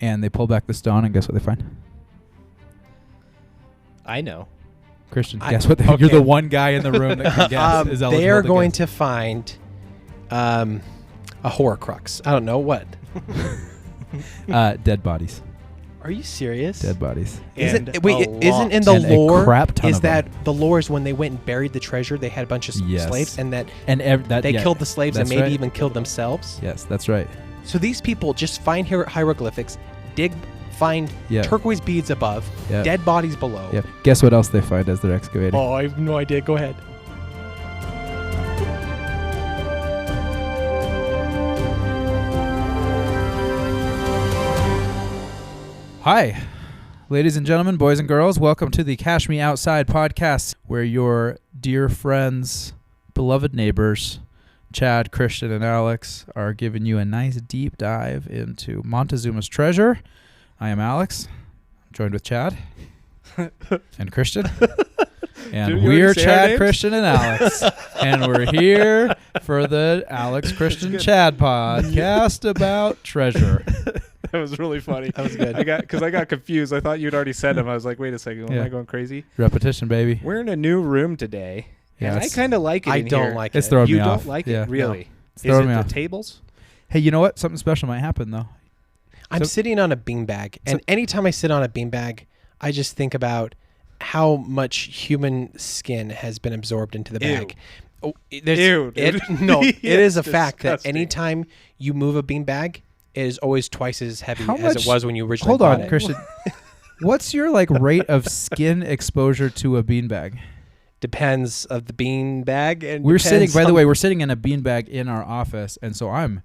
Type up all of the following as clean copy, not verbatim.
And they pull back the stone, and guess what they find? I know. Christian, guess what? You're the one guy in the room that can guess. They are going to find a Horcrux. I don't know what. Dead bodies. Are you serious? Dead bodies. Isn't in the And lore? a crap ton Is of them. that the lore is when they went and buried the treasure? They had a bunch of slaves, and they killed the slaves and maybe even killed themselves. Yes, that's right. So these people just find hieroglyphics, find turquoise beads above, dead bodies below. Yeah. Guess what else they find as they're excavating? Oh, I have no idea. Go ahead. Hi, ladies and gentlemen, boys and girls. Welcome to the Cash Me Outside podcast, where your dear friends, beloved neighbors, Chad, Christian, and Alex are giving you a nice deep dive into Montezuma's treasure. I am Alex, joined with Chad and Christian. And we're Chad, Christian, and Alex. And we're here for the Alex, Christian, Chad podcast about treasure. That was really funny. That was good. I got confused. I thought you'd already said them. I was like, wait a second. Am I going crazy? Repetition, baby. We're in a new room today. Yeah, and I kind of like it. I in don't here. like it. It's throwing me off. You don't like it? Really? No. It's throwing me off. The tables? Hey, you know what? Something special might happen, though. I'm sitting on a beanbag, and anytime I sit on a beanbag, I just think about how much human skin has been absorbed into the bag. Oh, ew, dude. It is a disgusting. fact that anytime you move a beanbag, it is always twice as heavy as it was when you originally bought it. Christian. What's your rate of skin exposure to a beanbag? Depends of the beanbag. And we're sitting in a beanbag in our office, and so I'm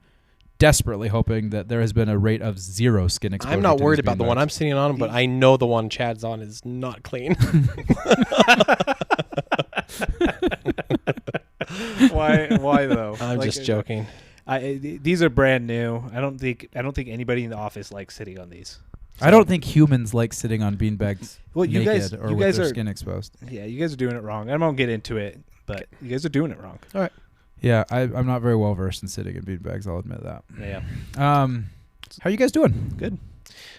desperately hoping that there has been a rate of zero skin exposure. I'm not worried about the one I'm sitting on, but I know the one Chad's on is not clean. Why though? I'm just joking. These are brand new. I don't think anybody in the office likes sitting on these. So. I don't think humans like sitting on beanbags naked you guys with their skin exposed. Yeah, you guys are doing it wrong. I won't get into it, but you guys are doing it wrong. All right. Yeah, I'm not very well versed in sitting in beanbags. I'll admit that. Yeah. How are you guys doing? Good.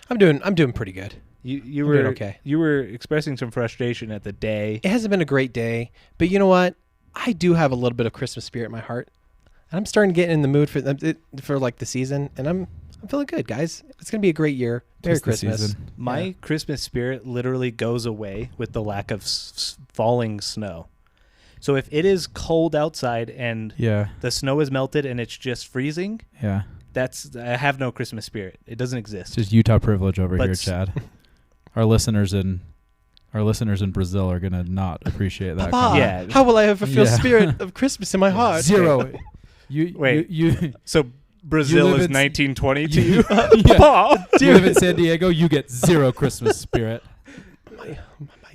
I'm doing pretty good. You were okay. You were expressing some frustration at the day. It hasn't been a great day, but you know what? I do have a little bit of Christmas spirit in my heart. And I'm starting to get in the mood for the season, and I'm feeling good, guys. It's going to be a great year. Merry Christmas. My Christmas spirit literally goes away with the lack of falling snow. So if it is cold outside and the snow is melted and it's just freezing, I have no Christmas spirit. It doesn't exist. It's just Utah privilege over here, Chad. Our listeners in Brazil are gonna not appreciate that. Papa, how will I ever feel spirit of Christmas in my heart? Zero. You so Brazil is 1920 to you? Papa, you live in San Diego, you get zero Christmas spirit. My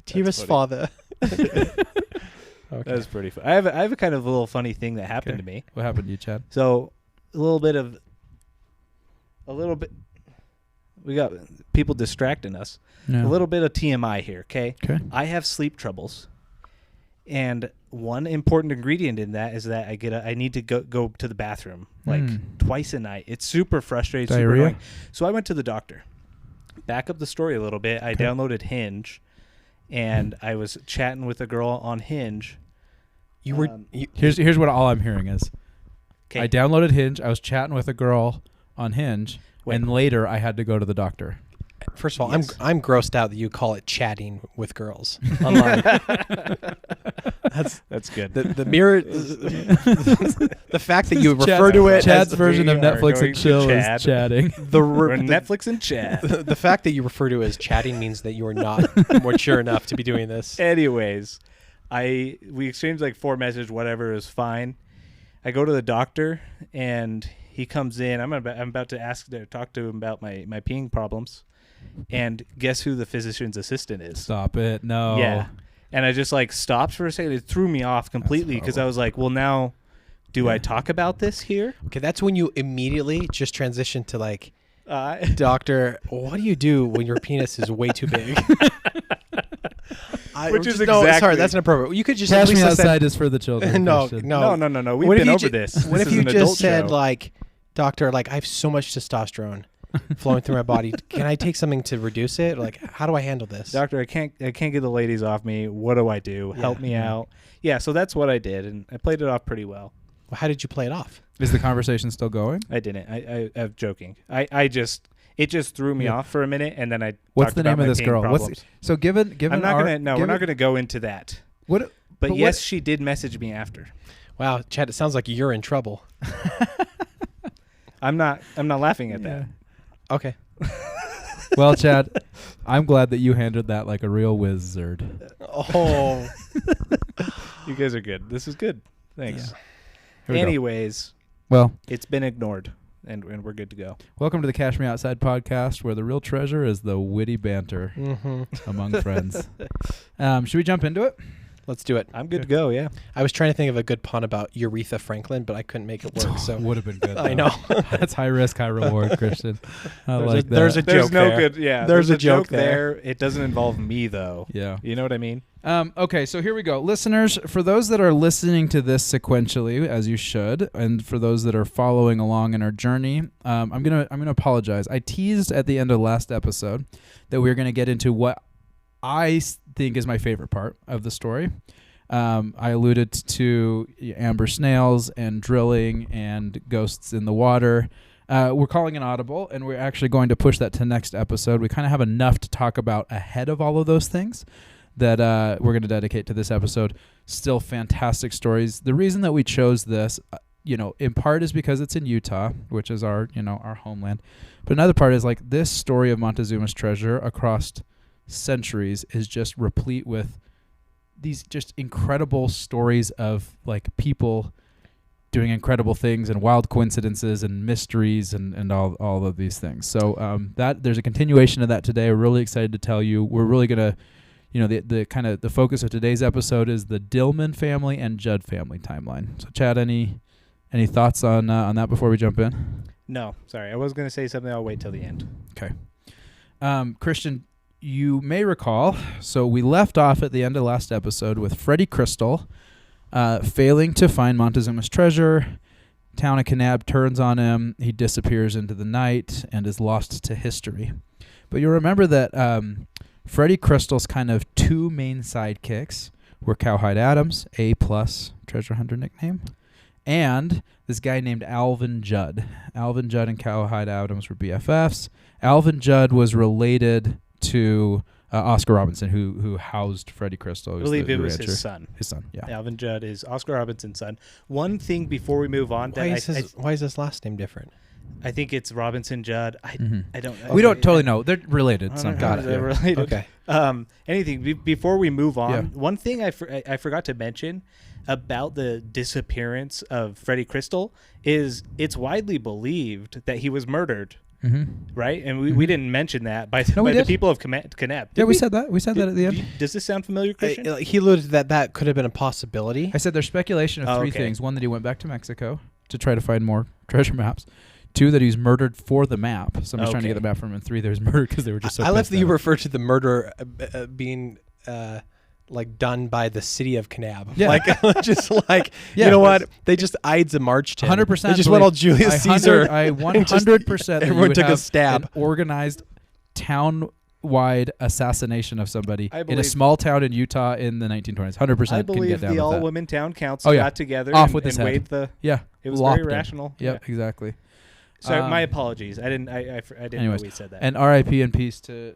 dearest father. Okay. That was pretty fun. I have a kind of a little funny thing that happened to me. What happened to you, Chad? So a little bit. We got people distracting us. Yeah. A little bit of TMI here. Okay. I have sleep troubles, and one important ingredient in that is that I need to go to the bathroom twice a night. It's super frustrating. Diarrhea? Super annoying. So I went to the doctor. Back up the story a little bit. I downloaded Hinge, and I was chatting with a girl on Hinge. Here's what all I'm hearing is. I downloaded Hinge. I was chatting with a girl on Hinge, and later I had to go to the doctor. First of all, I'm grossed out that you call it chatting with girls online. That's good. The mirror, the fact that you refer to it Chad's as version of Netflix and chill is chatting. Netflix and chat. The fact that you refer to it as chatting means that you are not mature enough to be doing this. Anyways, we exchanged 4 messages. Whatever is fine. I go to the doctor and he comes in. I'm about to talk to him about my peeing problems. And guess who the physician's assistant is? Stop it. No. Yeah. And I just stopped for a second. It threw me off completely because I was like, well, now do I talk about this here? Okay, that's when you immediately just transition to doctor, what do you do when your penis is way too big? Sorry, that's inappropriate. You could just Cash Me Outside is for the children. No. We've been over this. What if you just said doctor, I have so much testosterone flowing through my body. Can I take something to reduce it? Like, how do I handle this? Doctor, I can't get the ladies off me. What do I do? Help me out. Yeah, so that's what I did, and I played it off pretty well. Well, how did you play it off? Is the conversation still going? I didn't. I'm joking. It just threw me off for a minute, and then I. What's talked the about name of my this pain girl? problems. So given I'm not our, gonna. No, we're not gonna go into that. What? But yes, she did message me after. Wow, Chad, it sounds like you're in trouble. I'm not laughing at that. Okay. Well, Chad, I'm glad that you handled that like a real wizard. Oh. You guys are good. This is good. Thanks. Yeah. Anyways, Well, it's been ignored, and we're good to go. welcome to the Cash Me Outside podcast, where the real treasure is the witty banter among friends. Should we jump into it? Let's do it. I'm good to go. Yeah. I was trying to think of a good pun about Aretha Franklin, but I couldn't make it work. So would have been good. I though. know. That's high risk, high reward, Christian. I There's like a- that. there's a There's joke no there. good. Yeah. There's a joke there. It doesn't involve me though. Yeah. You know what I mean? Okay, so here we go. Listeners, for those that are listening to this sequentially, as you should, and for those that are following along in our journey, I'm gonna apologize. I teased at the end of the last episode that we were gonna get into what I think is my favorite part of the story. I alluded to amber snails and drilling and ghosts in the water. We're calling an audible, and we're actually going to push that to next episode. We kind of have enough to talk about ahead of all of those things that we're going to dedicate to this episode. Still fantastic stories. The reason that we chose this, in part is because it's in Utah, which is our homeland. But another part is like this story of Montezuma's treasure across centuries is just replete with these just incredible stories of like people doing incredible things and wild coincidences and mysteries and all of these things. So that there's a continuation of that today. We're really excited to tell you. We're really gonna, the kind of the focus of today's episode is the Dillman family and Judd family timeline. So Chad, any thoughts on that before we jump in? No, sorry. I was going to say something. I'll wait till the end. Okay. Christian, you may recall, so we left off at the end of last episode with Freddy Crystal failing to find Montezuma's treasure. Town of Kanab turns on him. He disappears into the night and is lost to history. But you'll remember that Freddy Crystal's kind of two main sidekicks were Cowhide Adams, A+ treasure hunter nickname, and this guy named Alvin Judd. Alvin Judd and Cowhide Adams were BFFs. Alvin Judd was related to Oscar Robinson, who housed Freddy Crystal. I believe it was his son. His son, yeah. Alvin Judd is Oscar Robinson's son. One thing before we move on, Why is his last name different? I think it's Robinson Judd. I don't know. We don't totally know. They're related somehow. Got it. They're related. Okay. Anything before we move on, one thing I forgot to mention about the disappearance of Freddy Crystal is it's widely believed that he was murdered. Right? And we didn't mention that by the people of Kanab. Yeah, we said that. We said that at the end. Does this sound familiar, Christian? He alluded that could have been a possibility. I said there's speculation of three things. One, that he went back to Mexico to try to find more treasure maps. Two, that he's murdered for the map. Somebody's trying to get the map from him. And three, there's murder because they were just so I love that you refer referred to the murder being like done by the city of Kanab. Yeah. Like just like Yeah. you know what? They just Ides of Marched him. 100%. They just went all Julius Caesar. I 100%. everyone took a stab. An organized town-wide assassination of somebody in a believe- small town in Utah in the 1920s. 100% I can believe get down the with that. all-women town council Oh, yeah. got together Off and, with his and head. weighed the. Yeah, It was locked very him. rational. Yep, exactly. So my apologies. I didn't Anyways, know we said that. And R.I.P. and peace to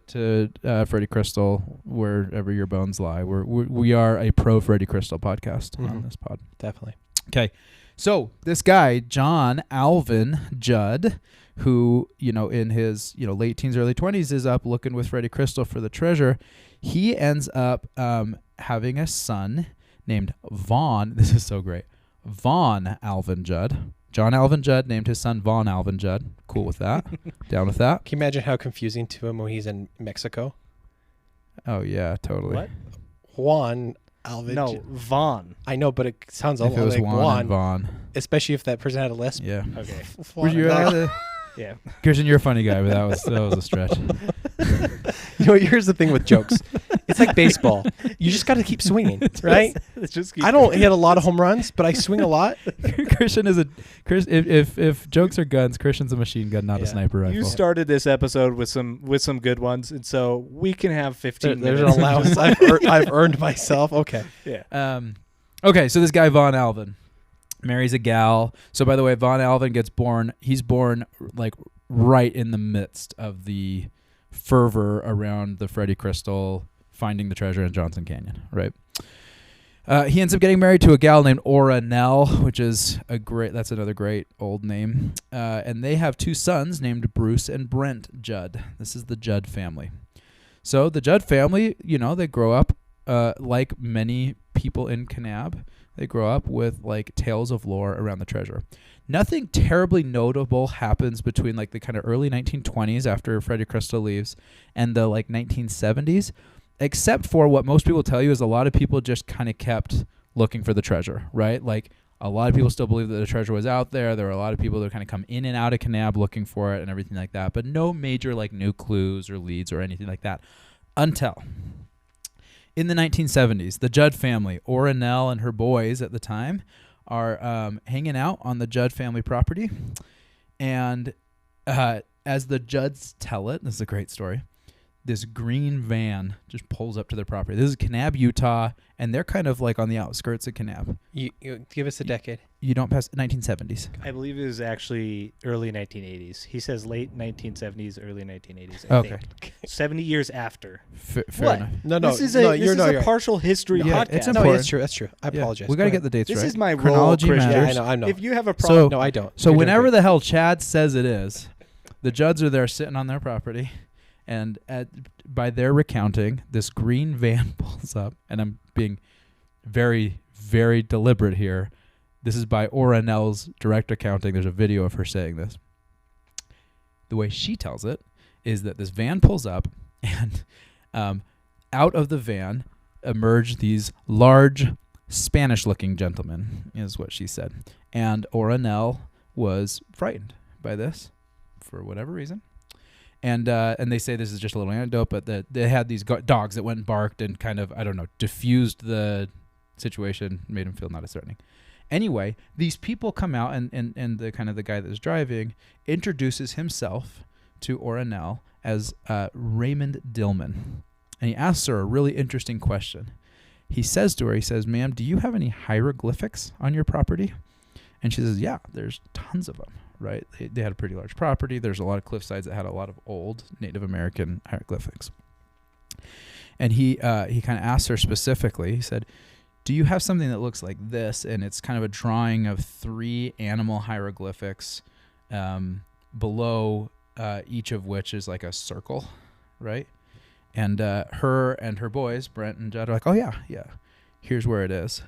Freddy Crystal wherever your bones lie. We are a pro Freddy Crystal podcast on this pod. Definitely. Okay, so this guy John Alvin Judd, who in his late teens, early 20s, is up looking with Freddy Crystal for the treasure. He ends up having a son named Vaughn. This is so great. Vaughn Alvin Judd. John Alvin Judd named his son Vaughn Alvin Judd. Cool with that. Down with that. Can you imagine how confusing to him when he's in Mexico? Oh yeah, totally. What? Juan Alvin. No, Vaughn. I know, but it sounds a If lot it was like Juan Juan, and Vaughn. especially if that person had a lisp. Yeah. Okay. Would you rather? Yeah. Christian, you're a funny guy, but that was a stretch. You know, here's the thing with jokes. It's like baseball. You just got to keep swinging, right? I don't hit a lot of home runs, but I swing a lot. Christian is if jokes are guns, Christian's a machine gun, not a sniper rifle. You started this episode with some good ones, and so we can have 15 There's minutes. an allowance. I've earned myself. Okay. Yeah. Okay, so this guy Von Alvin marries a gal. So by the way, Von Alvin gets born. He's born like right in the midst of the fervor around the Freddy Crystal finding the treasure in Johnson Canyon, right? He ends up getting married to a gal named Ora Nell, which is that's another great old name. And they have 2 sons named Bruce and Brent Judd. This is the Judd family. So the Judd family, they grow up like many people in Kanab. They grow up with like tales of lore around the treasure. Nothing terribly notable happens between like the kind of early 1920s after Freddy Crystal leaves and the like 1970s, except for what most people tell you is a lot of people just kind of kept looking for the treasure, right? Like a lot of people still believe that the treasure was out there. There were a lot of people that kind of come in and out of Kanab looking for it and everything like that, but no major like new clues or leads or anything like that until in the 1970s, the Judd family, Ora Nell and her boys at the time, are hanging out on the Judd family property. And as the Judds tell it, this is a great story, this green van just pulls up to their property. This is Kanab, Utah, and they're kind of like on the outskirts of Kanab. You give us a decade. You don't pass 1970s. I believe it was actually early 1980s. He says late 1970s, early 1980s. Okay. 70 years after. Fair What? enough. No, This is a partial history Yeah, podcast. it's No, important. that's true. I apologize. We got to Go get the dates This right. is my role, Chronology Christian. matters. Yeah, I know. If you have a problem, No, I don't. So You're doing whenever great. the hell Chad says it is, the Judds are there sitting on their property, and by their recounting, this green van pulls up, and I'm being very, very deliberate here. This is by Ora Nell's direct accounting. There's a video of her saying this. The way she tells it is that this van pulls up, and out of the van emerge these large Spanish-looking gentlemen, is what she said. And Ora Nell was frightened by this for whatever reason. And they say this is just a little anecdote, but that they had these dogs that went and barked and kind of, diffused the situation, made them feel not as threatening. Anyway, these people come out, and the kind of the guy that was driving introduces himself to Ora Nell as Raymond Dillman. And he asks her a really interesting question. He says to her, ma'am, do you have any hieroglyphics on your property? And she says, yeah, there's tons of them, right? They had a pretty large property. There's a lot of cliffsides that had a lot of old Native American hieroglyphics. And he kind of asked her specifically, he said, do you have something that looks like this? And it's kind of a drawing of 3 animal hieroglyphics below each of which is like a circle, right? And her and her boys, Brent and Judd, are like, oh, yeah, here's where it is.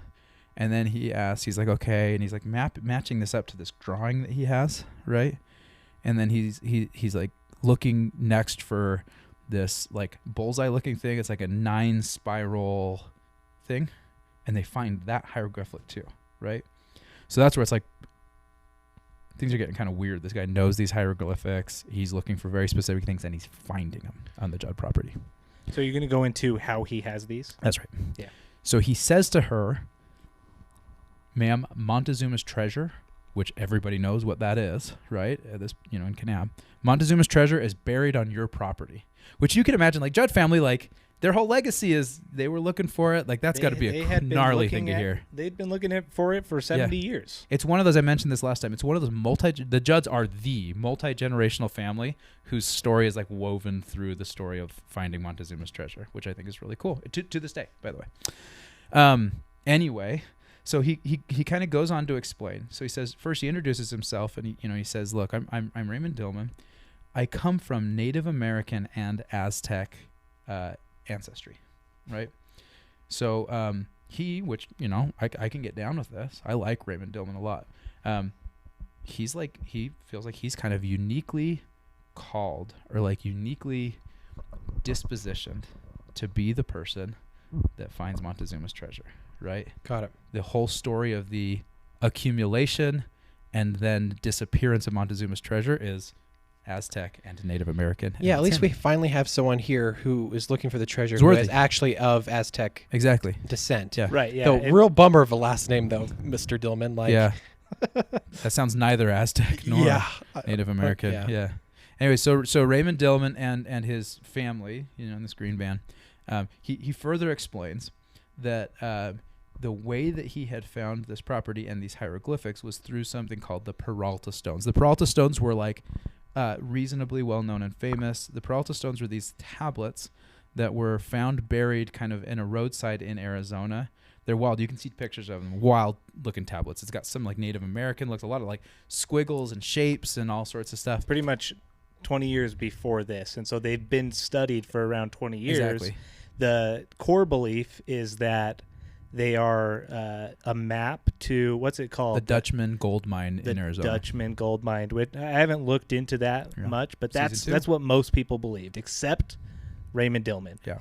And then he asks, he's like, okay. And he's like matching this up to this drawing that he has, right? And then he's like looking next for this like bullseye looking thing. It's like a 9 spiral thing. And they find that hieroglyphic too, right? So that's where it's like things are getting kind of weird. This guy knows these hieroglyphics. He's looking for very specific things, and he's finding them on the Judd property. So you're going to go into how he has these? That's right. Yeah. So he says to her, ma'am, Montezuma's treasure, which everybody knows what that is, right? This, in Kanab. Montezuma's treasure is buried on your property, which you can imagine, like Judd family, like their whole legacy is they were looking for it. Like that's got to be a gnarly thing to hear. They'd been looking for it for 70 years. It's one of those, I mentioned this last time. It's one of those the Judds are the multi-generational family whose story is like woven through the story of finding Montezuma's treasure, which I think is really cool to this day, by the way. Anyway, so he kind of goes on to explain. So he says, first he introduces himself, and he says, look, I'm Raymond Dillman. I come from Native American and Aztec ancestry, right? So which I can get down with this. I like Raymond Dillman a lot. He feels like he's kind of uniquely called or like uniquely dispositioned to be the person that finds Montezuma's treasure, right? Got it. The whole story of the accumulation and then disappearance of Montezuma's treasure is Aztec, and Native American. Yeah, at And least it's we him. finally have someone here who is looking for the treasure It's who worthy. is actually of Aztec Exactly. descent. Yeah. Right. Yeah. The real bummer of a last name, though, Mr. Dillman. Like, yeah. That sounds neither Aztec nor yeah. Native American. yeah. Yeah. Anyway, so Raymond Dillman and his family, in this green van, he further explains that the way that he had found this property and these hieroglyphics was through something called the Peralta stones. The Peralta stones were like reasonably well known and famous. The Peralta stones were these tablets that were found buried kind of in a roadside in Arizona. They're wild. You can see pictures of them. Wild looking tablets. It's got some like Native American looks, a lot of like squiggles and shapes and all sorts of stuff. pretty much 20 years before this, and so they've been studied for around 20 years. Exactly. The core belief is that they are a map to what's it called? The Dutchman gold mine the in Arizona. Dutchman gold mine. Which I haven't looked into that Yeah. much, but Season that's 2. that's what most people believed, except Raymond Dillman. Yeah.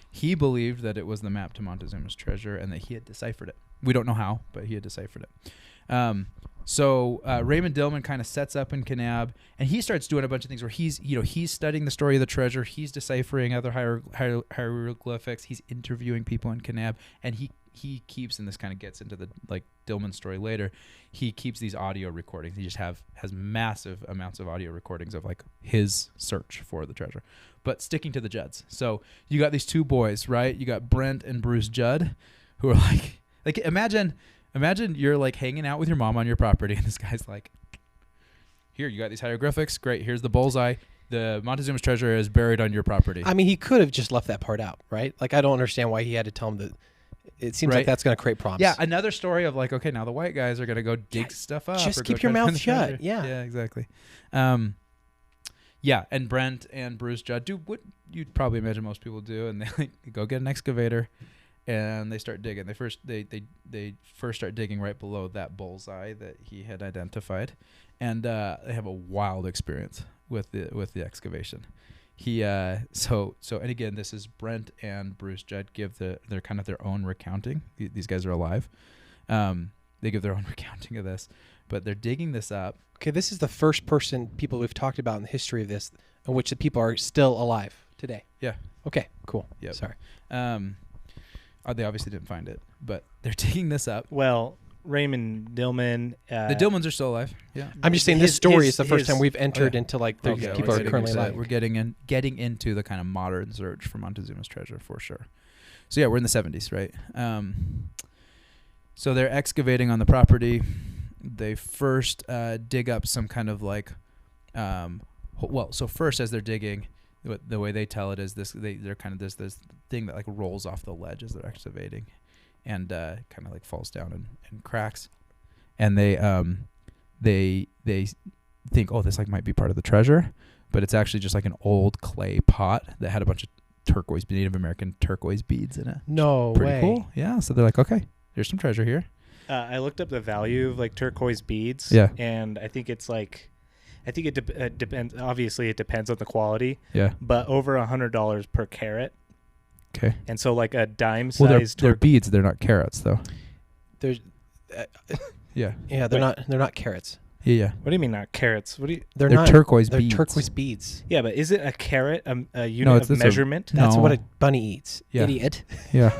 He believed that it was the map to Montezuma's treasure and that he had deciphered it. We don't know how, but he had deciphered it. So Raymond Dillman kind of sets up in Kanab, and he starts doing a bunch of things where he's studying the story of the treasure, he's deciphering other hieroglyphics, he's interviewing people in Kanab, and he keeps, and this kind of gets into the like Dillman story later, he keeps these audio recordings. He just has massive amounts of audio recordings of like his search for the treasure. But sticking to the Judds. So you got these two boys, right? You got Brent and Bruce Judd, who are like imagine you're like hanging out with your mom on your property, and this guy's like, here, you got these hieroglyphics. Great. Here's the bullseye. The Montezuma's treasure is buried on your property. I mean, he could have just left that part out, right? Like, I don't understand why he had to tell him that. It seems Right. like that's going to create problems. Yeah, another story of like, okay, now the white guys are going to go dig stuff up. just or keep go your try to mouth find the shut. treasure. Yeah. Yeah, exactly. Yeah, and Brent and Bruce Judd do what you'd probably imagine most people do, and they like, go get an excavator, and they start digging. They first start digging right below that bullseye that he had identified, and they have a wild experience with the excavation. So and again, this is Brent and Bruce Judd give their kind of their own recounting. These guys are alive. They give their own recounting of this, but they're digging this up. Okay, this is the first people we've talked about in the history of this in which the people are still alive today. Yeah. Okay, cool. Yep. Sorry. They obviously didn't find it, but they're digging this up. Well, Raymond Dillman. The Dillmans are still alive. Yeah. I'm just saying this story is the first his- time we've entered yeah. into like the Okay, people we're are currently alive. We're getting into the kind of modern search for Montezuma's treasure for sure. So yeah, we're in the 70s, right? So they're excavating on the property. They first dig up some kind of like, so first as they're digging, the way they tell it is they're kind of this thing that like rolls off the ledge as they're excavating, and kind of like falls down and cracks, and they think, oh, this like might be part of the treasure, but it's actually just like an old clay pot that had a bunch of Native American turquoise beads in it. No Pretty way. cool. Yeah. So they're like, okay, there's some treasure here. I looked up the value of like turquoise beads. Yeah. And I think it's like, it depends. Obviously, it depends on the quality. Yeah. But over $100 per carat. Okay. And so like a dime Well, sized they're beads. They're not carats, though. There's Yeah. yeah, they're not carrots. Yeah. What do you mean not carats? What do you? They're They're not turquoise They're beads. turquoise beads. Yeah, but is it a carat a unit of it's a- measurement? That's No. what a bunny eats. Yeah. Idiot. Yeah.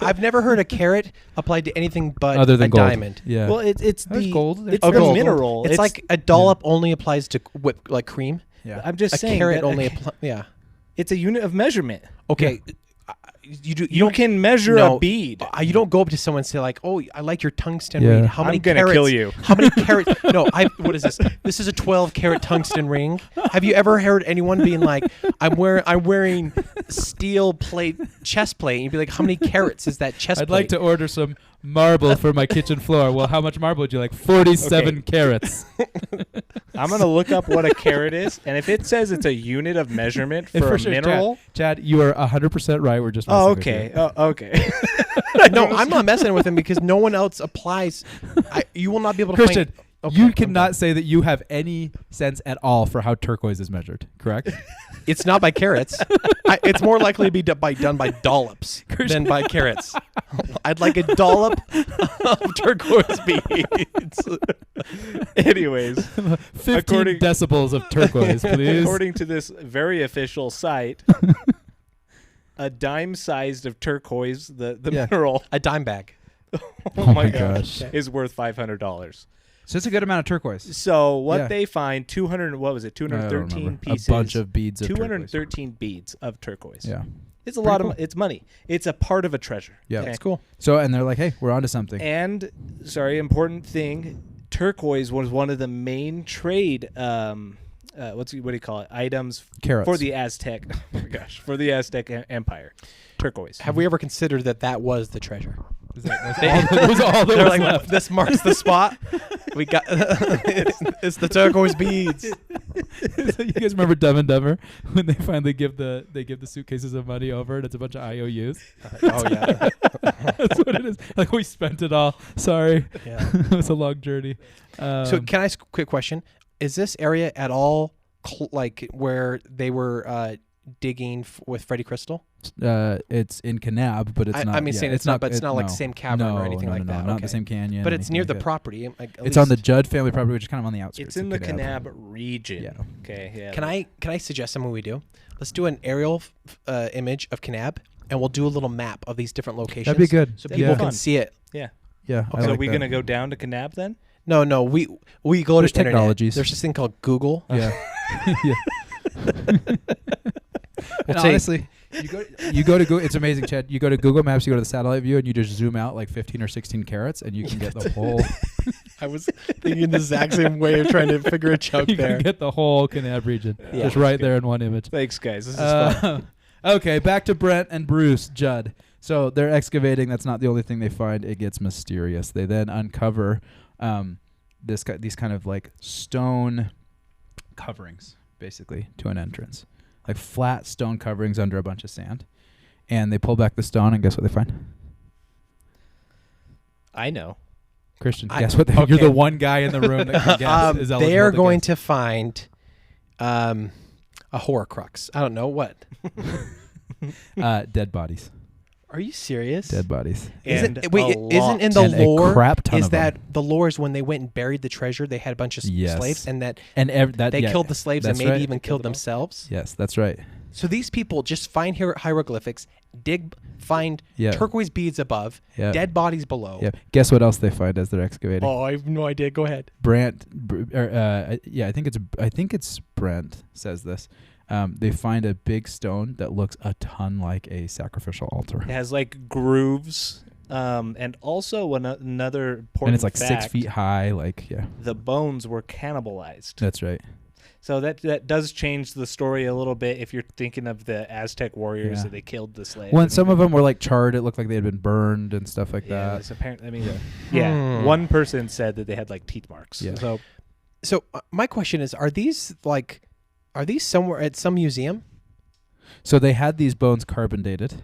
I've never heard a carrot applied to anything but Other than a gold. diamond. Yeah. Well, it's There's the gold. There's It's Oh, the gold. mineral. It's like a dollop only applies to whip like cream. yeah. I'm just A saying carrot that only yeah. it's a unit of measurement. Okay. You can measure No. a bead. You don't go up to someone and say like, "Oh, I like your tungsten Yeah. ring. How many I'm gonna carats? kill you. How many carats? No, what is this? This is a 12-carat tungsten ring. Have you ever heard anyone being like, "I'm wearing steel plate, chest plate"? And you'd be like, "How many carats is that chest I'd plate?" like to order some marble for my kitchen floor. Well, how much marble would you like? 47 carats. I'm gonna look up what a carat is, and if it says it's a unit of measurement And for a sure, mineral. Chad, you are 100% right. We're just Oh, messing with okay. you. Oh, okay. No, I'm not messing with him because no one else applies. You will not be able to Christian, find. Okay, you I'm cannot done. say that you have any sense at all for how turquoise is measured, correct? It's not by carats. It's more likely to be done by dollops than by carats. I'd like a dollop of turquoise beads. Anyways, 15 according- decibels of turquoise, please. according to this very official site, a dime sized of turquoise, the Yeah. mineral, A dime bag. oh my gosh, gosh. is worth $500. So it's a good amount of turquoise. So what Yeah. they find, 200, what was it, I don't 213 remember. pieces. A bunch of beads of turquoise. 213 beads of turquoise. Yeah. It's a Pretty lot cool. of it's money. It's a part of a treasure. Yeah. Okay? That's cool. So, and they're like, hey, we're onto something. And important thing, turquoise was one of the main trade what do you call it? Items Carrots. for the Aztec. Oh my gosh, for the Aztec Empire. Turquoise. Have we ever considered that was the treasure? That was all that They're was like, left. this marks the spot. We got it's the turquoise beads. So you guys remember Dumb and Dumber when they finally give the suitcases of money over and it's a bunch of IOUs? Oh yeah. That's what it is. Like we spent it all. Sorry. Yeah. It was a long journey. So can I ask a quick question? Is this area at all like where they were digging with Freddy Crystal? It's in Kanab, but it's not. I mean, saying it's not, but it's not like the same cavern or anything like that. Not Okay. the same canyon. But or it's anything near like the that. property. Like, at It's on the least- Judd family property, which is kind of on the outskirts. It's in of the Kanab region. Yeah. Okay. Yeah. Can I suggest something we do? Let's do an aerial image of Kanab, and we'll do a little map of these different locations. That'd be good. So That'd be people fun. can see it. Yeah. Yeah. I So like we that. gonna go down to Kanab then? No, we go There's to internet. technologies. There's this thing called Google. Yeah. Yeah. We'll And say- honestly, you go to Google. It's amazing, Chad. You go to Google Maps, you go to the satellite view, and you just zoom out like 15 or 16 carats, and you can get the whole. I was thinking the exact same way of trying to figure a joke You there. can get the whole Kanab region Yeah. just right there in one image. Thanks, guys. This is fun. Okay, back to Brent and Bruce Judd. So they're excavating. That's not the only thing they find. It gets mysterious. They then uncover these kind of like stone coverings, basically, to an entrance, like flat stone coverings under a bunch of sand. And they pull back the stone, and guess what they find? I know. Christian, I- guess what? You're okay. the one guy in the room that can guess. Is they are eligible going guess. to find a Horcrux. I don't know what. Dead bodies. Are you serious? Dead bodies. Isn't And wait? a Isn't lot. in the And a lore crap ton is of that them. the lore is when they went and buried the treasure, they had a bunch of Yes. slaves, and that And they killed the slaves and that's maybe right. even killed themselves. Yes, that's right. So these people just find hieroglyphics, find Yeah. turquoise beads above, Yeah. dead bodies below. Yeah. Guess what else they find as they're excavating? Oh, I have no idea. Go ahead. I think it's Brent says this. They find a big stone that looks a ton like a sacrificial altar, It has like grooves, and also another important and it's like fact, 6 feet high. Like, yeah, The bones were cannibalized. that's right. So that does change the story a little bit if you're thinking of the Aztec warriors Yeah. that they killed the slaves. When some of them were like charred, it looked like they had been burned and stuff like yeah, that. it's apparently. I mean, yeah. Hmm. One person said that they had like teeth marks. Yeah. So my question is: Are these somewhere at some museum? So they had these bones carbon dated.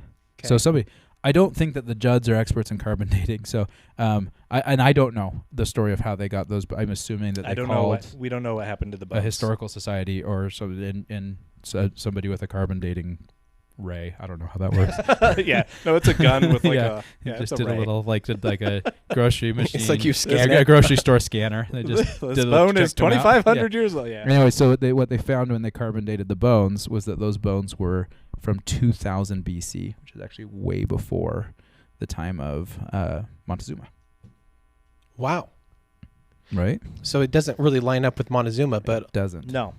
Okay. So I don't think that the Judds are experts in carbon dating. So I don't know the story of how they got those, but I'm assuming that they I don't know. called We don't know what happened to the bones. a historical society or somebody with a carbon dating ray. I don't know how that works. Yeah. No, it's a gun with like Yeah. a Just it's did ray. a little did like a grocery machine. It's like you It's scan a it. grocery store scanner. They just This did a- bone is checked them out. 2,500 years old. Yeah. Anyway, so what they found when they carbon dated the bones was that those bones were from 2000 BC, which is actually way before the time of Montezuma. Wow. Right? So it doesn't really line up with Montezuma, but It doesn't. No.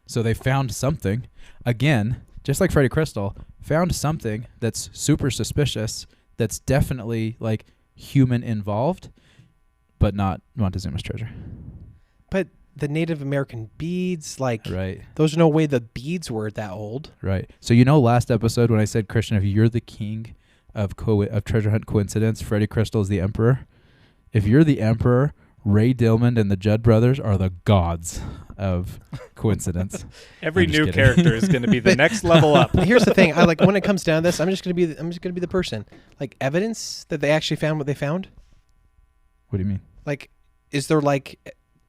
So they found something, again, just like Freddy Crystal, found something that's super suspicious, that's definitely like human involved, but not Montezuma's treasure. the Native American beads, like Right. there's no way the beads were that old. Right. So last episode when I said, Christian, if you're the king of treasure hunt coincidence, Freddy Crystal is the emperor. If you're the emperor, Ray Dillman and the Judd brothers are the gods of coincidence. Every I'm just new kidding. character is going to be the next level up. Here's the thing: I like when it comes down to this, I'm just gonna be the person. Like evidence that they actually found what they found. What do you mean? Like, is there like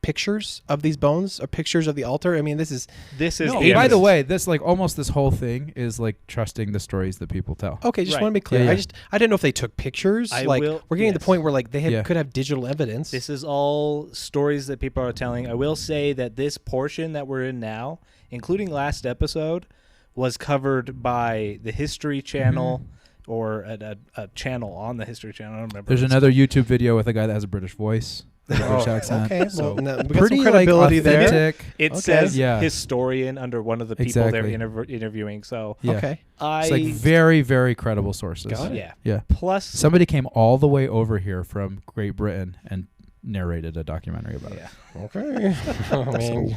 pictures of these bones or pictures of the altar? I mean, this is No, evidence. by the way, this like almost this whole thing is like trusting the stories that people tell. okay. Just Right. want to be clear. Yeah, I yeah. I didn't know if they took pictures. We're getting to the point where like they Yeah. could have digital evidence. This is all stories that people are telling. I will say that this portion that we're in now, including last episode, was covered by the History Channel or a channel on the History Channel. I don't remember. There's what it's another YouTube video with a guy that has a British voice, a British accent. Okay, So well, we got pretty some like credibility there. authentic. It Okay. says Yeah. historian under one of the people they're Exactly. interviewing. So Yeah. Okay. I It's like very, very credible sources. Got it. yeah. Yeah. Plus Somebody came all the way over here from Great Britain and narrated a documentary about it. yeah. Okay. I mean,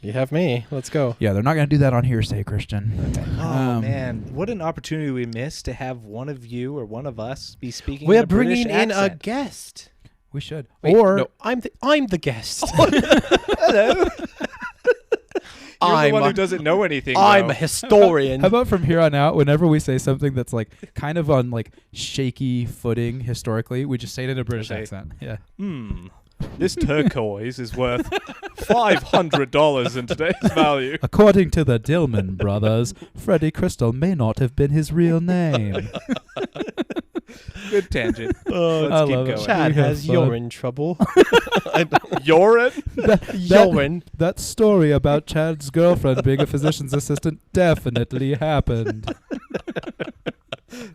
you have me. Let's go. Yeah, they're not going to do that on hearsay, Christian. Oh man, what an opportunity we missed to have one of you or one of us be speaking. We're in a British bringing in a accent. guest. We should. Wait, or no, I'm the guest. Hello. You're the I'm one a- who doesn't know anything. I'm though. a historian. how about from here on out, whenever we say something that's like kind of on like shaky footing historically, we just say it in a British Say- accent. Yeah. This turquoise is worth $500 in today's value. According to the Dillman brothers, Freddy Crystal may not have been his real name. Good tangent. I Let's keep love it. going. Chad We have has fun. urine trouble. Urine? Urine. That story about Chad's girlfriend being a physician's assistant definitely happened.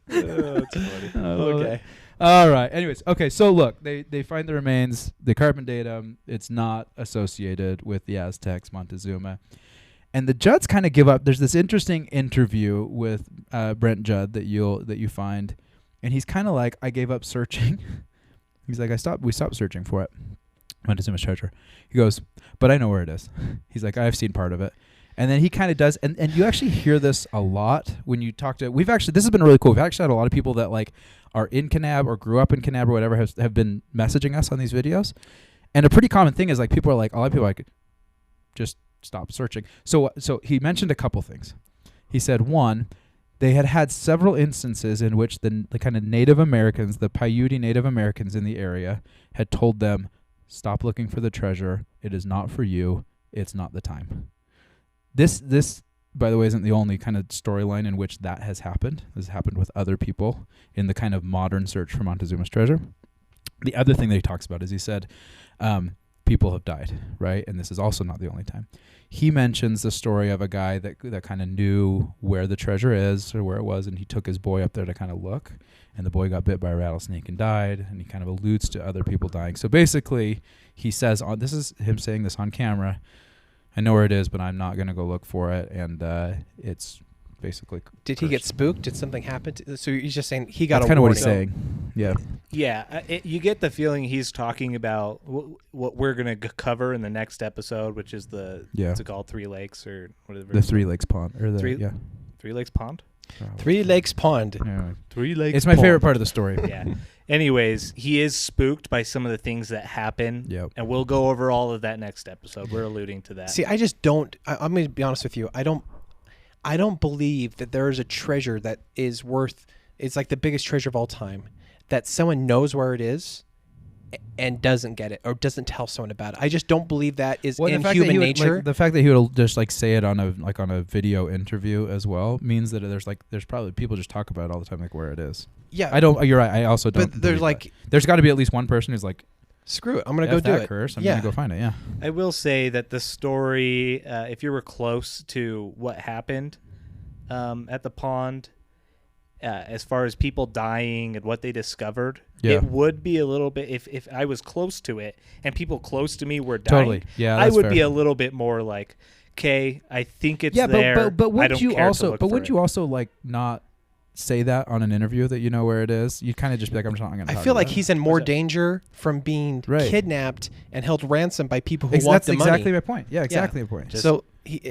That's funny. I love it. Okay. All right. Anyways, okay. So look, they find the remains. They carbon date them. It's not associated with the Aztecs, Montezuma, and the Judds kind of give up. There's this interesting interview with Brent Judd that you find, and he's kind of like, I gave up searching. He's like, we stopped searching for it. Montezuma's treasure. He goes, but I know where it is. He's like, I've seen part of it. And then he kind of does, and you actually hear this a lot when you talk to, this has been really cool. We've actually had a lot of people that like are in Kanab or grew up in Kanab or whatever have been messaging us on these videos. And a pretty common thing is like people are like, a lot of people are like, just stop searching. So he mentioned a couple things. He said, one, they had several instances in which the kind of Native Americans, the Paiute Native Americans in the area had told them, stop looking for the treasure. It is not for you. It's not the time. This, by the way, isn't the only kind of storyline in which that has happened. This has happened with other people in the kind of modern search for Montezuma's treasure. The other thing that he talks about is he said people have died, right? And this is also not the only time. He mentions the story of a guy that kind of knew where the treasure is or where it was, and he took his boy up there to kind of look, and the boy got bit by a rattlesnake and died, and he kind of alludes to other people dying. So basically, he says, this is him saying this on camera, I know where it is, but I'm not going to go look for it. And it's basically... Did he get spooked? Did something happen? So he's just saying he got That's a kind of what warning. he's saying. Yeah. Yeah, you get the feeling he's talking about what we're going to cover in the next episode, which is what's it called, Three Lakes or whatever. The Three Lakes Pond. Or the, Three Lakes Pond? Three Lakes Pond. Yeah. 3 Lakes It's my Pond. favorite part of the story. Yeah. Anyways, he is spooked by some of the things that happen. Yep. And we'll go over all of that next episode. We're alluding to that. See, I just don't. I'm going to be honest with you. I don't believe that there is a treasure that is worth. It's like the biggest treasure of all time. That someone knows where it is, and doesn't get it or doesn't tell someone about it. I just don't believe that is in human nature. The fact that he would just like say it on a video interview as well means that there's probably people just talk about it all the time, like where it is. Yeah, I don't. You're right. I also don't. But there's believe like that. There's got to be at least one person who's like, screw it. I'm gonna go F do that it. curse. I'm gonna go find it. Yeah. I will say that the story, if you were close to what happened at the pond, as far as people dying and what they discovered, it would be a little bit, if I was close to it and people close to me were dying, Totally. Yeah, I that's would fair. be a little bit more like, okay, I think it's there. but I wouldn't don't you care to also? look But for wouldn't it. you also like not say that on an interview that you know where it is? You kind of just be like, I'm just not going to. I feel like about he's in more danger from being Right. kidnapped and held ransom by people who it. want That's the exactly money. my point. Yeah, exactly my point. So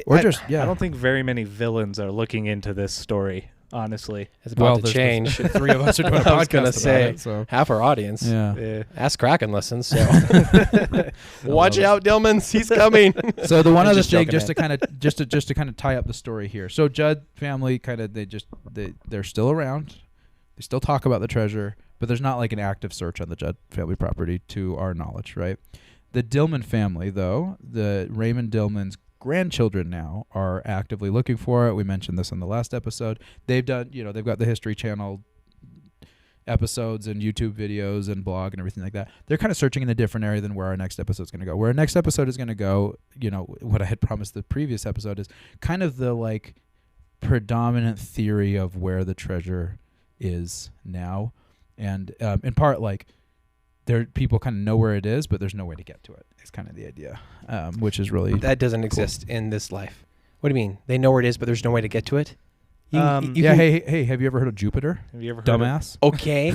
Or I I don't think very many villains are looking into this story, honestly. it's about to there's change. three of us are doing a I was podcast gonna about say, it, so half our audience. yeah. Ask Kraken listens. So watch out, Dillmans. He's coming. So the one I'm other just thing, joking, just to kind of tie up the story here. So Judd family kind of they're still around. They still talk about the treasure, but there's not like an active search on the Judd family property to our knowledge, right? The Dillman family, though, the Raymond Dillman's grandchildren now are actively looking for it. We mentioned this in the last episode. They've done, they've got the History Channel episodes and YouTube videos and blog and everything like that. They're kind of searching in a different area than where our next episode is going to go. Where our next episode is going to go, what I had promised the previous episode is kind of the like predominant theory of where the treasure is now. And in part, like, people kind of know where it is, but there's no way to get to it. It's kind of the idea, which is really that doesn't exist in this life. What do you mean? They know where it is, but there's no way to get to it? Hey, have you ever heard of Jupiter? Have you ever heard Dumbass? Okay.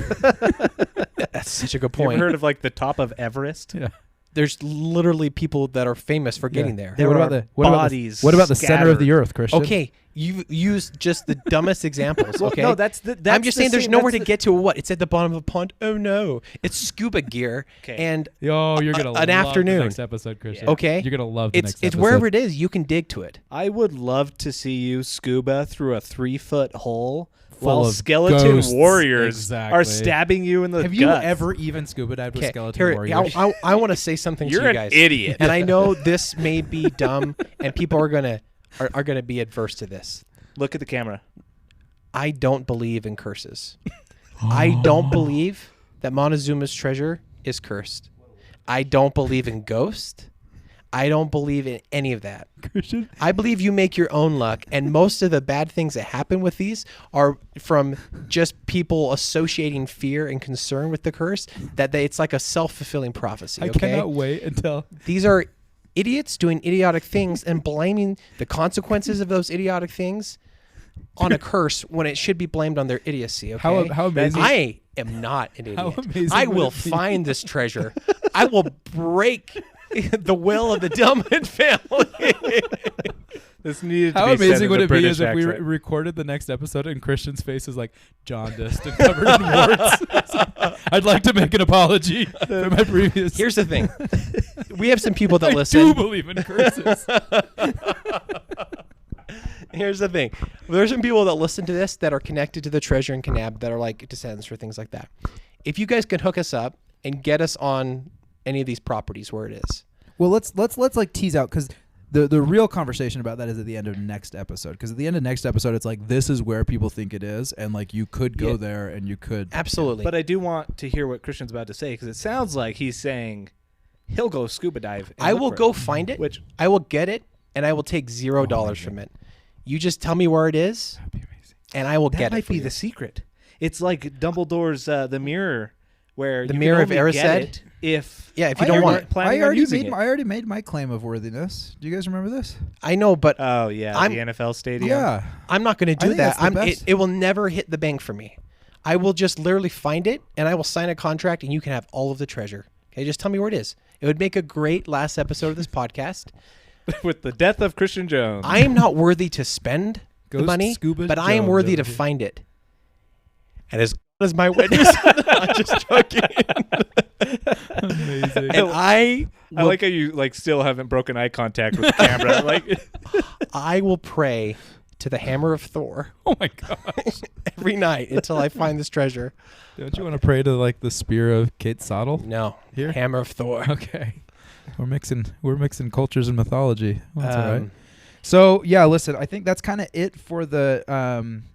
That's such a good point. You ever heard of like the top of Everest? Yeah. There's literally people that are famous for getting there. There are bodies. What about the center of the earth, Christian? Okay, you used just the dumbest examples. Okay, no, that's I'm just saying there's nowhere to get to. What? It's at the bottom of a pond. Oh no, it's scuba gear and you're gonna an love afternoon. the next episode, Christian. Yeah. Okay, you're gonna love the next episode. It's wherever it is. You can dig to it. I would love to see you scuba through a 3-foot hole Full while of skeleton ghosts. warriors Exactly. are stabbing you in the Have guts. you ever even scuba dived with skeleton warriors? I want to say something You're to you an guys. idiot. And I know this may be dumb, and people are gonna be adverse to this. Look at the camera. I don't believe in curses. I don't believe that Montezuma's treasure is cursed. I don't believe in ghosts. I don't believe in any of that. Christian? I believe you make your own luck, and most of the bad things that happen with these are from just people associating fear and concern with the curse, it's like a self-fulfilling prophecy. I Okay? cannot wait until... These are idiots doing idiotic things and blaming the consequences of those idiotic things on a curse when it should be blamed on their idiocy. Okay? How amazing... I am not an idiot. How amazing I would will it be? find this treasure. I will break the will of the Dillman family. This needed to How be said amazing in would a it be British if we accent. recorded the next episode and Christian's face is like jaundiced and covered in warts? I'd like to make an apology for my previous... Here's the thing. We have some people that I listen. do believe in curses. Here's the thing. There's some people that listen to this that are connected to the treasure in Kanab that are like descendants or things like that. If you guys can hook us up and get us on any of these properties where it is. Well, let's like tease out, because the real conversation about that is at the end of next episode. Because at the end of next episode, it's like, this is where people think it is, and like you could go there and you could... Absolutely. But I do want to hear what Christian's about to say, because it sounds like he's saying he'll go scuba dive. And I look will for go it. find it. Which I will get it, and I will take $0 from it. You just tell me where it is, That'd be amazing. and I will that get it might for be you. the secret. It's like Dumbledore's The Mirror, where The you Mirror can of only get Erised? it if Yeah, if you don't want it. planning on using it. I already made my claim of worthiness. Do you guys remember this? I know, but Oh yeah, I'm- the NFL stadium. Yeah. I'm not going to do think that. that's the best. It will never hit the bank for me. I will just literally find it, and I will sign a contract, and you can have all of the treasure. Okay, just tell me where it is. It would make a great last episode of this podcast. With the death of Christian Jones. I am not worthy to spend the Ghost money, Scuba but I am Jones worthy over to here. find it. And as God is my witness, I'm just joking. Amazing. And I like how you like still haven't broken eye contact with the camera. Like I will pray to the hammer of Thor Oh my gosh. every night until I find this treasure. Don't you want to pray to like the spear of Kate Soddle? No, Here? hammer of Thor. Okay. We're mixing cultures and mythology. Well, that's all right. Um, So yeah, listen, I think that's kind of it for the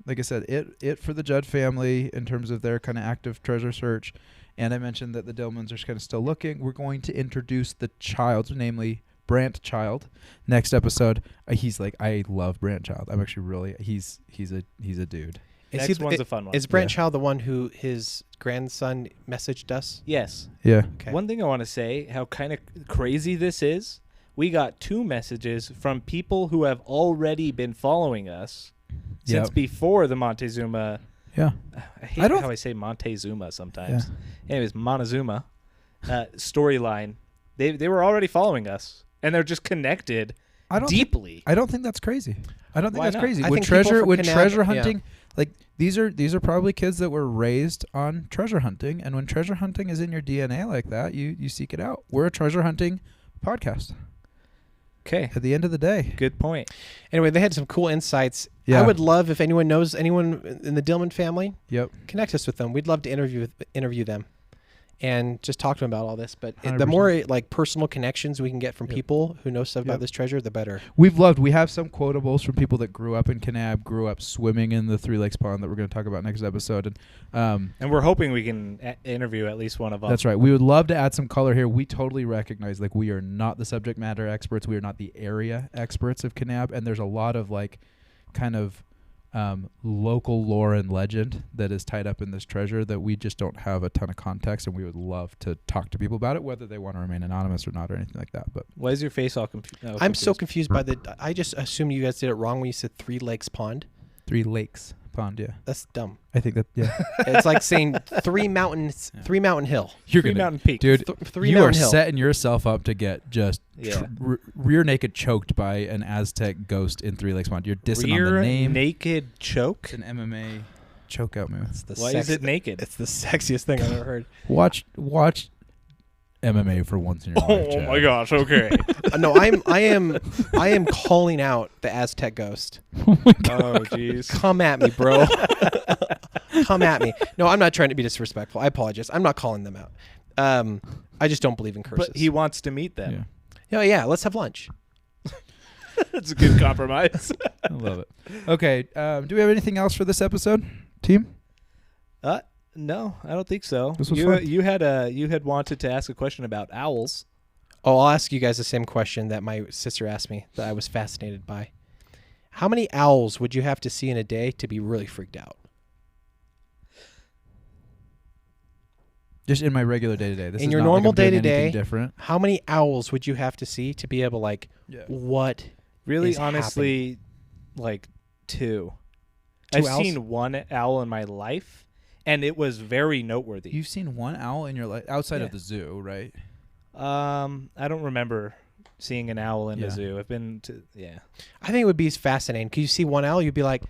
like I said, it for the Judd family in terms of their kind of active treasure search. And I mentioned that the Dillmans are kind of still looking. We're going to introduce the child, namely Brant Child, next episode. He's like, I love Brant Child. I'm actually really he's a dude. Is next he- one's a fun one. Is Brant Yeah. Child the one who his grandson messaged us? Yes. Yeah. Okay. One thing I want to say, how kind of crazy this is. We got 2 messages from people who have already been following us since Yep. before the Montezuma. Yeah. I hate I don't- how I say Montezuma sometimes. Anyways, Montezuma storyline. They were already following us, and they're just connected deeply. I don't think that's crazy. I don't think Why that's not? crazy. I When think people treasure from Kanab- treasure yeah. hunting, like these are probably kids that were raised on treasure hunting, and when treasure hunting is in your DNA like that, you seek it out. We're a treasure hunting podcast. Okay, At the end of the day, good point. Anyway, they had some cool insights. Yeah. I would love if anyone knows anyone in the Dillman family, yep. connect us with them. We'd love to interview them. and just talk to them about all this. But the 100%. more like personal connections we can get from Yep. people who know stuff Yep. about this treasure, the better. We have some quotables from people that grew up in Kanab, grew up swimming in the Three Lakes Pond that we're going to talk about next episode. And And we're hoping we can interview at least one of them. that's right. We would love to add some color here. We totally recognize like we are not the subject matter experts. We are not the area experts of Kanab, and there's a lot of like kind of local lore and legend that is tied up in this treasure that we just don't have a ton of context, and we would love to talk to people about it, whether they want to remain anonymous or not or anything like that. But Why is your face all confused? I'm so confused by I just assumed you guys did it wrong when you said Three Lakes Pond. Three Lakes Pond, yeah. That's dumb. I think that, yeah. It's like saying Three Mountains, Yeah. Three Mountain Hill. You're Three gonna, Mountain Peak. dude. Three You are Mountain Hill. setting yourself up to get just Yeah. rear naked choked by an Aztec ghost in Three Lakes Pond. You're dissing on the Rear name. naked choke. It's an MMA choke out move. It's the Why is it naked? It's the sexiest thing I've ever heard. Watch MMA for once in your life. Chad. gosh! Okay. No, I am calling out the Aztec ghost. Oh jeez. Come at me, bro. Come at me. No, I'm not trying to be disrespectful. I apologize. I'm not calling them out. I just don't believe in curses. But he wants to meet them. Yeah. yeah, let's have lunch. That's a good compromise. I love it. Okay, do we have anything else for this episode, team? No, I don't think so. This was fun. You had wanted to ask a question about owls. Oh, I'll ask you guys the same question that my sister asked me that I was fascinated by. How many owls would you have to see in a day to be really freaked out? Just in my regular day to day. This In is your not like normal I'm doing day-to-day, anything different. How many owls would you have to see to be able like what? Really, is honestly, like two. Two I've owls? seen one owl in my life, and it was very noteworthy. You've seen one owl in your life outside Yeah. of the zoo, right? I don't remember seeing an owl in Yeah. a zoo. I've been to I think it would be fascinating because you see one owl, you'd be like,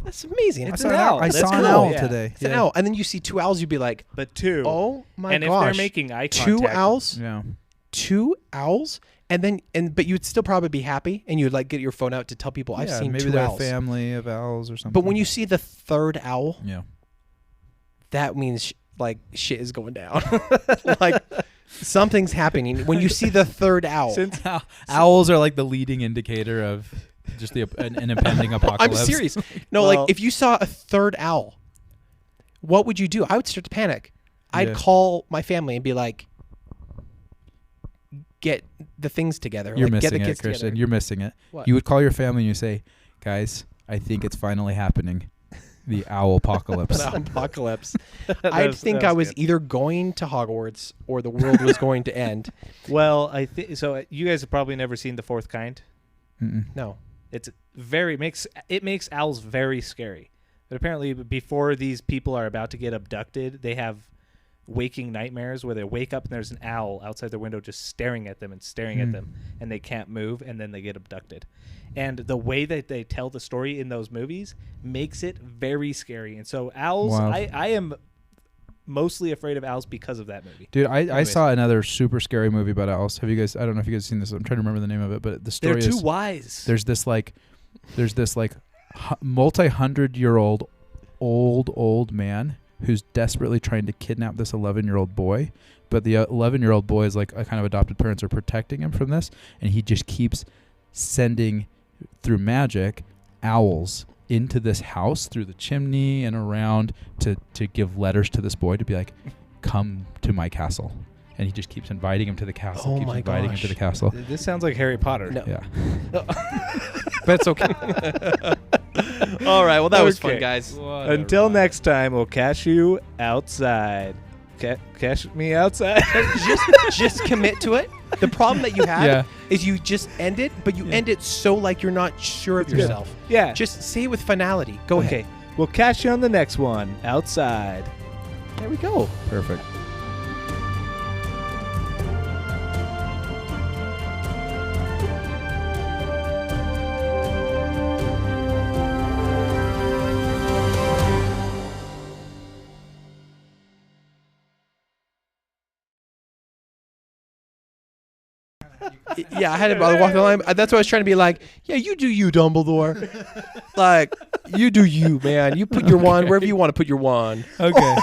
"That's amazing! It's It's an an owl. owl. I That's saw an cool. owl Yeah. today. It's an owl." And then you see two owls, you'd be like, but two. "Oh my and gosh!" if they're making eye contact, two owls, Yeah. two owls, but you'd still probably be happy, and you'd like get your phone out to tell people, "I've Yeah, seen maybe two they're owls." a family of owls or something. But when you see the third owl, yeah. that means like shit is going down. Like something's happening when you see the third owl. Since Owls are like the leading indicator of just an impending I'm apocalypse. serious. No, Well- like if you saw a third owl, what would you do? I would start to panic. I'd Yeah. call my family and be like, "Get the things together. You're like, get the missing it, kids Christian. together." You're missing it. What? You would call your family and you say, "Guys, I think it's finally happening. The owl apocalypse." Apocalypse. That I'd was- think that I was was good. either going to Hogwarts or the world was going to end. Well, I think so. You guys have probably never seen The Fourth Kind. Mm-mm. No. It's makes owls very scary. But apparently, before these people are about to get abducted, they have waking nightmares where they wake up and there's an owl outside their window just staring at them and staring at them, and they can't move, and then they get abducted. And the way that they tell the story in those movies makes it very scary. And so owls, Wow. I am mostly afraid of owls because of that movie. Dude, I Anyways. saw another super scary movie about owls. Have you guys? I don't know if you guys have seen this. I'm trying to remember the name of it, but the story They're too is wise. there's this multi-100-year-old old man who's desperately trying to kidnap this 11-year-old boy, but the 11-year-old boy is like a kind of adopted parents are protecting him from this, and he just keeps sending through magic owls into this house through the chimney and around to give letters to this boy to be like, "Come to my castle." And he just keeps inviting him to the castle. Oh keeps my inviting him gosh. to the castle. This sounds like Harry Potter. No. Yeah. But it's okay. All right. Well, that was fun, Okay. guys. Until next time, we'll catch you outside. Catch me outside. just commit to it. The problem that you had Yeah. is you just end it, but you Yeah. end it so like you're not sure of It's good. yourself. Yeah. Just say it with finality. Go okay. ahead. We'll catch you on the next one. Outside. There we go. Perfect. Yeah, I had to walk the line. That's what I was trying to be like. Yeah, you do you, Dumbledore. Like, you do you, man. You put your wand wherever you want to put your wand. Okay.